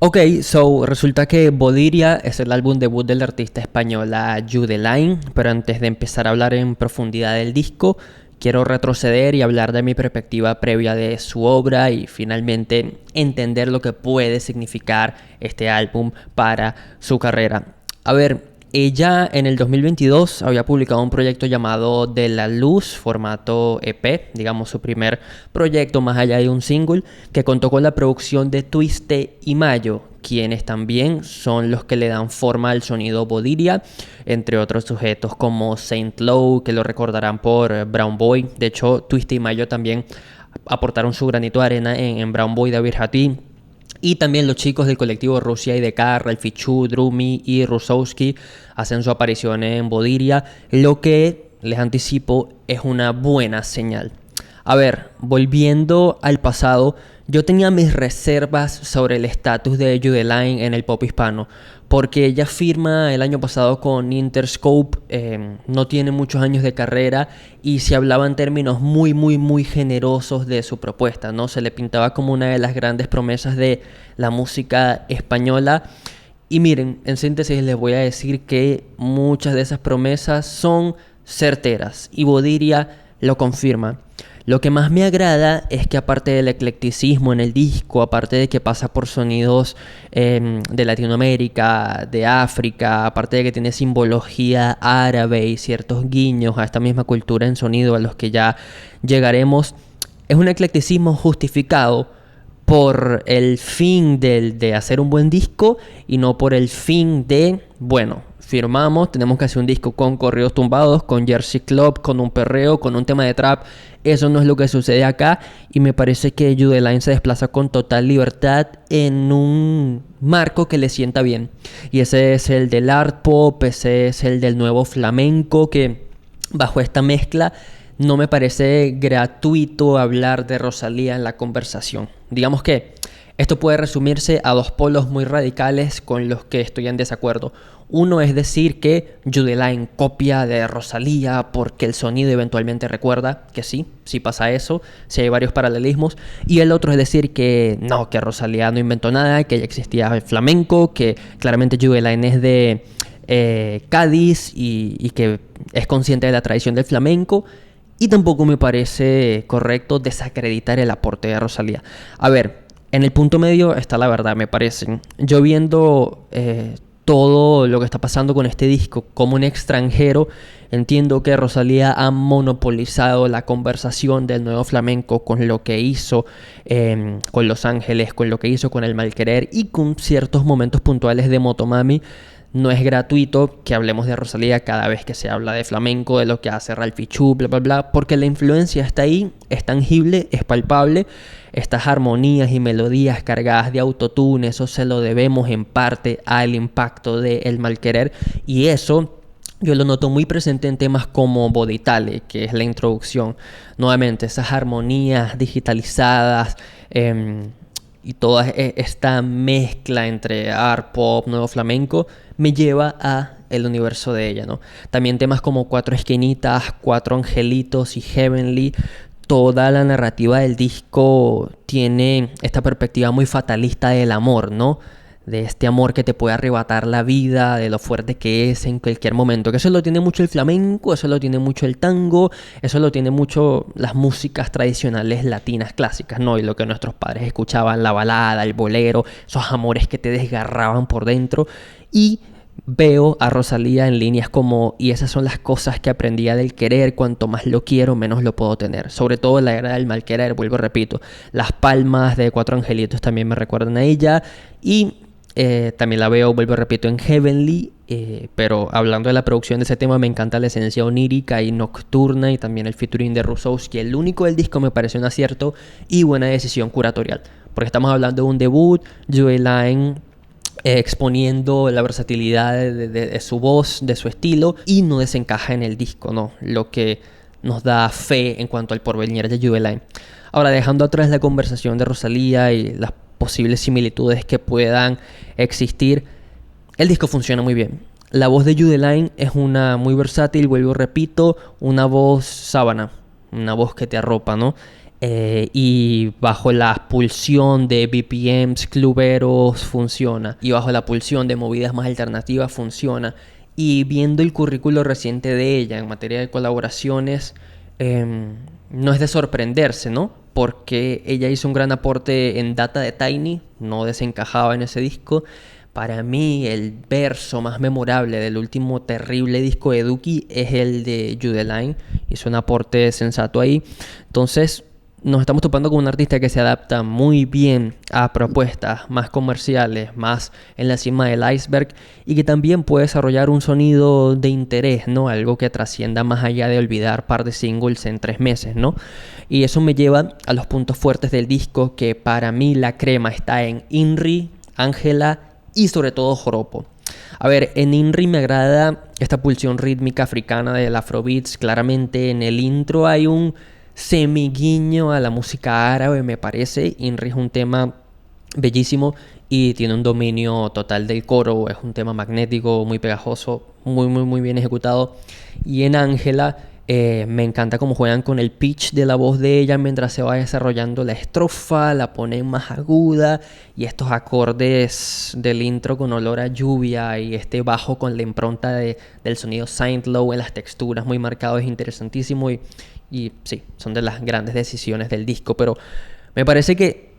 Ok, so resulta que Bodiria es el álbum debut del artista española Judeline, pero antes de empezar a hablar en profundidad del disco, quiero retroceder y hablar de mi perspectiva previa de su obra y finalmente entender lo que puede significar este álbum para su carrera. A ver, ella en el 2022 había publicado un proyecto llamado De la Luz, formato EP, digamos su primer proyecto más allá de un single, que contó con la producción de Twiste y Mayo, quienes también son los que le dan forma al sonido Bodiria, entre otros sujetos como Saint Low, que lo recordarán por Brown Boy. De hecho, Twiste y Mayo también aportaron su granito de arena en Brown Boy de Virjati. Y también los chicos del colectivo Rusia y Dekar, Ralfichu, Drumi y Rusowski hacen su aparición en Bodiria, lo que, les anticipo, es una buena señal. A ver, volviendo al pasado, yo tenía mis reservas sobre el estatus de Judeline en el pop hispano, porque ella firma el año pasado con Interscope, no tiene muchos años de carrera y se hablaba en términos muy generosos de su propuesta, ¿no? Se le pintaba como una de las grandes promesas de la música española. Y miren, en síntesis les voy a decir que muchas de esas promesas son certeras y Bodiria lo confirma. Lo que más me agrada es que aparte del eclecticismo en el disco, aparte de que pasa por sonidos de Latinoamérica, de África, aparte de que tiene simbología árabe y ciertos guiños a esta misma cultura en sonido a los que ya llegaremos, es un eclecticismo justificado por el fin de hacer un buen disco y no por el fin de, bueno, firmamos, tenemos que hacer un disco con corridos tumbados, con Jersey Club, con un perreo, con un tema de trap. Eso no es lo que sucede acá y me parece que Judeline se desplaza con total libertad en un marco que le sienta bien. Y ese es el del art pop, ese es el del nuevo flamenco, que bajo esta mezcla no me parece gratuito hablar de Rosalía en la conversación. Digamos que esto puede resumirse a dos polos muy radicales con los que estoy en desacuerdo. Uno es decir que Judeline copia de Rosalía porque el sonido eventualmente recuerda, que sí pasa eso, sí hay varios paralelismos. Y el otro es decir que no, que Rosalía no inventó nada, que ya existía el flamenco, que claramente Judeline es de Cádiz y que es consciente de la tradición del flamenco. Y tampoco me parece correcto desacreditar el aporte de Rosalía. A ver, en el punto medio está la verdad, me parece. Yo viendo todo lo que está pasando con este disco como un extranjero, entiendo que Rosalía ha monopolizado la conversación del nuevo flamenco con lo que hizo con Los Ángeles, con lo que hizo con El Malquerer y con ciertos momentos puntuales de Motomami. No es gratuito que hablemos de Rosalía cada vez que se habla de flamenco, de lo que hace Ralfichu, bla, porque la influencia está ahí, es tangible, es palpable. Estas armonías y melodías cargadas de autotune, eso se lo debemos en parte al impacto de El Malquerer. Y eso yo lo noto muy presente en temas como Boditale, que es la introducción. Nuevamente, esas armonías digitalizadas, y toda esta mezcla entre art pop, nuevo flamenco, me lleva a el universo de ella, ¿no? También temas como Cuatro Esquinitas, Cuatro Angelitos y Heavenly. Toda la narrativa del disco tiene esta perspectiva muy fatalista del amor, ¿no? De este amor que te puede arrebatar la vida, de lo fuerte que es en cualquier momento. Que eso lo tiene mucho el flamenco, eso lo tiene mucho el tango, eso lo tiene mucho las músicas tradicionales latinas clásicas, ¿no? Y lo que nuestros padres escuchaban, la balada, el bolero, esos amores que te desgarraban por dentro. Y veo a Rosalía en líneas como y esas son las cosas que aprendí del querer, cuanto más lo quiero, menos lo puedo tener. Sobre todo la era del Malquerer, vuelvo, repito. Las palmas de Cuatro Angelitos también me recuerdan a ella. Y también la veo, vuelvo, repito, en Heavenly. Pero hablando de la producción de ese tema, me encanta la esencia onírica y nocturna y también el featuring de Rusowski. El único del disco me pareció un acierto y buena decisión curatorial. Porque estamos hablando de un debut, Judeline exponiendo la versatilidad de su voz, de su estilo, y no desencaja en el disco, ¿no? Lo que nos da fe en cuanto al porvenir de Judeline. Ahora, dejando atrás la conversación de Rosalía y las posibles similitudes que puedan existir, el disco funciona muy bien. La voz de Judeline es una muy versátil, vuelvo, repito, una voz sábana, una voz que te arropa, ¿no? y bajo la pulsión de BPMs cluberos funciona, y bajo la pulsión de movidas más alternativas funciona. Y viendo el currículo reciente de ella en materia de colaboraciones, no es de sorprenderse, ¿no? Porque ella hizo un gran aporte en Data de Tiny, no desencajaba en ese disco. Para mí, el verso más memorable del último terrible disco de Duki es el de You The Line. Hizo un aporte sensato ahí. Entonces, nos estamos topando con un artista que se adapta muy bien a propuestas más comerciales, más en la cima del iceberg, y que también puede desarrollar un sonido de interés, ¿no? Algo que trascienda más allá de olvidar par de singles en 3 meses, ¿no? Y eso me lleva a los puntos fuertes del disco, que para mí la crema está en Inri, Ángela y sobre todo Joropo. A ver, en Inri me agrada esta pulsión rítmica africana del Afrobeats. Claramente en el intro hay un semi-guiño a la música árabe, me parece. Inri es un tema bellísimo y tiene un dominio total del coro. Es un tema magnético, muy pegajoso, muy bien ejecutado. Y en Ángela me encanta cómo juegan con el pitch de la voz de ella mientras se va desarrollando la estrofa, la ponen más aguda, y estos acordes del intro con olor a lluvia y este bajo con la impronta del sonido Saint-Low en las texturas muy marcado es interesantísimo, y sí, son de las grandes decisiones del disco. Pero me parece que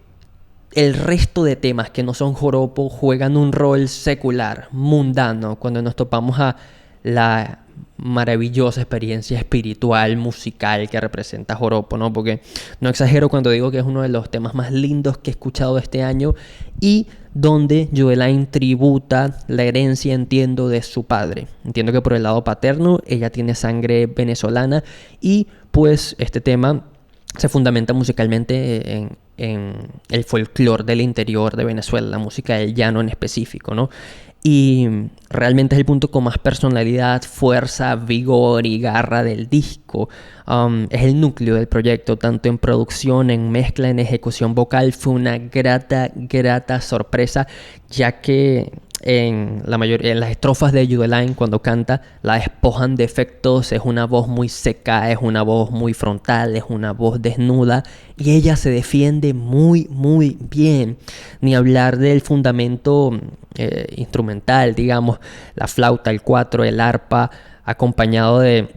el resto de temas que no son joropo juegan un rol secular, mundano, cuando nos topamos a la maravillosa experiencia espiritual, musical que representa joropo, ¿no? Porque no exagero cuando digo que es uno de los temas más lindos que he escuchado este año, y donde You The Line tributa la herencia, entiendo, de su padre. Entiendo que por el lado paterno ella tiene sangre venezolana, y pues este tema se fundamenta musicalmente en el folclore del interior de Venezuela, la música del llano en específico, ¿no? Y realmente es el punto con más personalidad, fuerza, vigor y garra del disco. Es el núcleo del proyecto, tanto en producción, en mezcla, en ejecución vocal. Fue una grata sorpresa, ya que en las estrofas de You The Line, cuando canta, la despojan de efectos. Es una voz muy seca, es una voz muy frontal, es una voz desnuda, y ella se defiende muy bien. Ni hablar del fundamento instrumental, digamos, la flauta, el cuatro, el arpa, acompañado de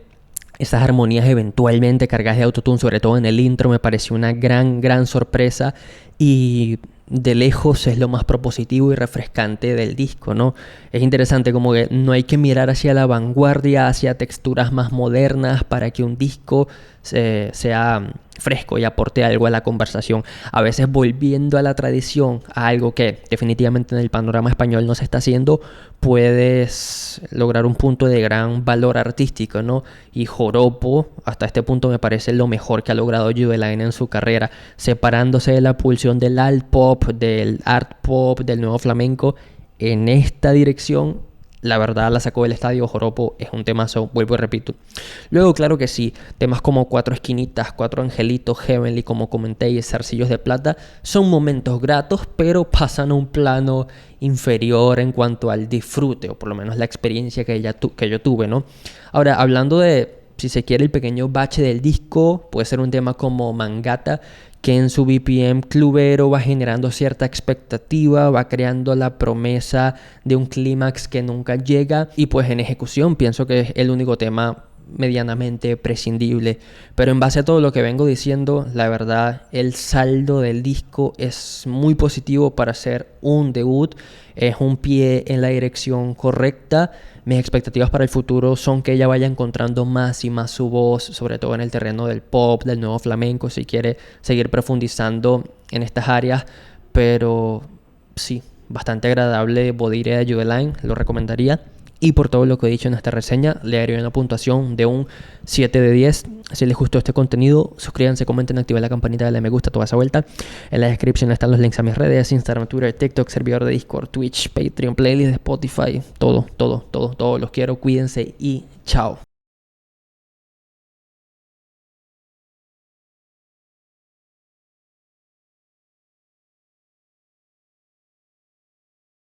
esas armonías eventualmente cargadas de autotune, sobre todo en el intro. Me pareció una gran sorpresa, y de lejos es lo más propositivo y refrescante del disco, ¿no? Es interesante como que no hay que mirar hacia la vanguardia, hacia texturas más modernas para que un disco sea fresco y aporte algo a la conversación. A veces volviendo a la tradición, a algo que definitivamente en el panorama español no se está haciendo, puedes lograr un punto de gran valor artístico, ¿no? Y Joropo hasta este punto me parece lo mejor que ha logrado You The Line en su carrera, separándose de la pulsión del alt pop, del art pop, del nuevo flamenco. En esta dirección, la verdad, la sacó del estadio. Joropo es un temazo, vuelvo y repito. Luego, claro que sí, temas como Cuatro Esquinitas, Cuatro Angelitos, Heavenly, como comenté, y Zarcillos de Plata son momentos gratos, pero pasan a un plano inferior en cuanto al disfrute, o por lo menos la experiencia que yo tuve, ¿no? Ahora, hablando de, si se quiere, el pequeño bache del disco, puede ser un tema como Mangata, que en su BPM clubero va generando cierta expectativa, va creando la promesa de un clímax que nunca llega, y pues en ejecución pienso que es el único tema medianamente prescindible. Pero en base a todo lo que vengo diciendo, la verdad, el saldo del disco es muy positivo para ser un debut. Es un pie en la dirección correcta. Mis expectativas para el futuro son que ella vaya encontrando más y más su voz, sobre todo en el terreno del pop, del nuevo flamenco, si quiere seguir profundizando en estas áreas. Pero sí, bastante agradable Bodiria de You The Line, lo recomendaría. Y por todo lo que he dicho en esta reseña, le daría una puntuación de un 7 de 10. Si les gustó este contenido, suscríbanse, comenten, activen la campanita de la me gusta, toda esa vuelta. En la descripción están los links a mis redes: Instagram, Twitter, TikTok, servidor de Discord, Twitch, Patreon, playlist de Spotify. Todo. Los quiero, cuídense y chao.